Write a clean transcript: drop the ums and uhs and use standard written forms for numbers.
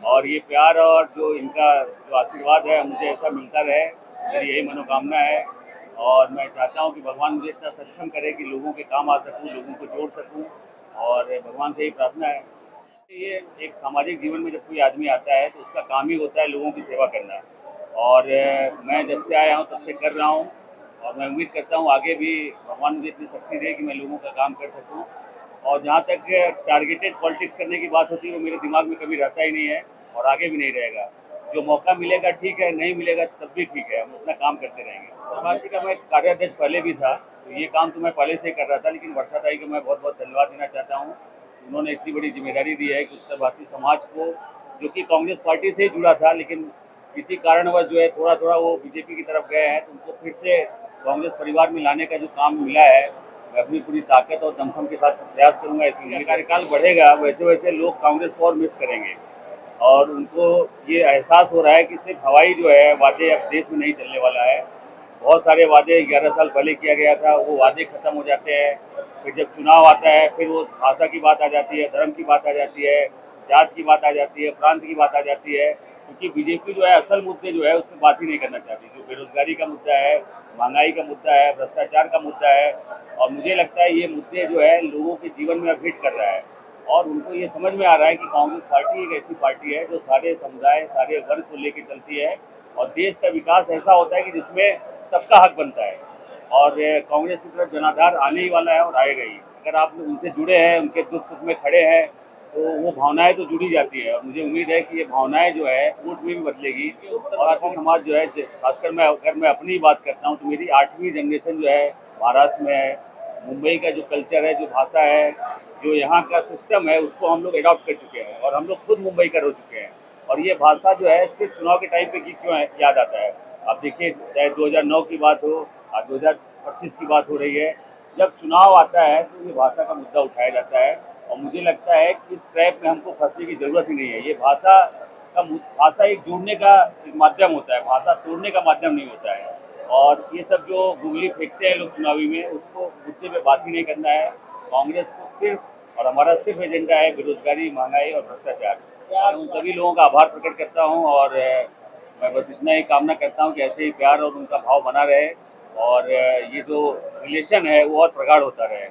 और ये प्यार और जो इनका जो आशीर्वाद है मुझे ऐसा मिलता रहे, मेरी यही मनोकामना है। और मैं चाहता हूँ कि भगवान मुझे इतना सक्षम करे कि लोगों के काम आ सकूँ, लोगों को जोड़ सकूँ, और भगवान से यही प्रार्थना है। ये एक सामाजिक जीवन में जब कोई आदमी आता है तो उसका काम ही होता है लोगों की सेवा करना। और मैं जब से आया हूँ तब से कर रहा हूँ, और मैं उम्मीद करता हूँ आगे भी भगवान मुझे इतनी शक्ति दे कि मैं लोगों का काम कर सकूँ। और जहाँ तक टारगेटेड पॉलिटिक्स करने की बात होती है वो मेरे दिमाग में कभी रहता ही नहीं है, और आगे भी नहीं रहेगा। जो मौका मिलेगा ठीक है, नहीं मिलेगा तब भी ठीक है, हम अपना काम करते रहेंगे। पार्टी का मैं कार्याध्यक्ष पहले भी था, तो ये काम तो मैं पहले से ही कर रहा था, लेकिन वर्षाताई को मैं बहुत बहुत धन्यवाद देना चाहता हूँ। उन्होंने इतनी बड़ी जिम्मेदारी दी है कि उत्तर भारतीय समाज को, जो कि कांग्रेस पार्टी से ही जुड़ा था लेकिन किसी कारणवश जो है थोड़ा थोड़ा वो बीजेपी की तरफ गए हैं, तो उनको फिर से कांग्रेस परिवार में लाने का जो काम मिला है, मैं अपनी पूरी ताकत और दमखम के साथ प्रयास करूंगा। इसीलिए कार्यकाल बढ़ेगा वैसे वैसे लोग कांग्रेस को और मिस करेंगे, और उनको ये एहसास हो रहा है कि सिर्फ हवाई जो है वादे अब देश में नहीं चलने वाला है। बहुत सारे वादे 11 साल पहले किया गया था, वो वादे खत्म हो जाते हैं। फिर जब चुनाव आता है फिर वो भाषा की बात आ जाती है, धर्म की बात आ जाती है, जात की बात आ जाती है, प्रांत की बात आ जाती है। क्योंकि बीजेपी जो है असल मुद्दे जो है उस पर बात ही नहीं करना चाहती। जो बेरोजगारी का मुद्दा है, महंगाई का मुद्दा है, भ्रष्टाचार का मुद्दा है, और मुझे लगता है ये मुद्दे जो है लोगों के जीवन में अब हिट कर रहा है। और उनको ये समझ में आ रहा है कि कांग्रेस पार्टी एक ऐसी पार्टी है जो सारे समुदाय, सारे वर्ग को लेकर चलती है, और देश का विकास ऐसा होता है कि जिसमें सबका हक बनता है। और कांग्रेस की तरफ जनाधार आने ही वाला है और आएगा ही। अगर आप लोग उनसे जुड़े हैं, उनके दुख सुख में खड़े हैं, तो वो भावनाएं तो जुड़ी जाती है, और मुझे उम्मीद है कि ये भावनाएं जो है वोट में भी बदलेगी। और भारतीय समाज जो है, खासकर मैं अगर मैं अपनी ही बात करता हूँ तो मेरी 8वीं जनरेशन जो है महाराष्ट्र में है। मुंबई का जो कल्चर है, जो भाषा है, जो यहाँ का सिस्टम है, उसको हम लोग अडॉप्ट कर चुके हैं, और हम लोग खुद मुंबई कर हो चुके हैं। और ये भाषा जो है सिर्फ चुनाव के टाइम पे क्यों याद आता है। आप देखिए, चाहे 2009 की बात हो, आज 2025 की बात हो रही है, जब चुनाव आता है तो ये भाषा का मुद्दा उठाया जाता है। और मुझे लगता है कि इस ट्रैप में हमको फंसने की ज़रूरत ही नहीं है। ये भाषा एक जोड़ने का एक माध्यम होता है, भाषा तोड़ने का माध्यम नहीं होता है। और ये सब जो गुगली फेंकते हैं लोग चुनावी में, उसको मुद्दे पे बात ही नहीं करना है। कांग्रेस को सिर्फ और हमारा सिर्फ एजेंडा है बेरोजगारी, महंगाई और भ्रष्टाचार। मैं उन सभी लोगों का आभार प्रकट करता हूँ, और मैं बस इतना ही कामना करता हूँ कि ऐसे ही प्यार और उनका भाव बना रहे, और ये जो रिलेशन है वो और प्रगाढ़ होता रहे।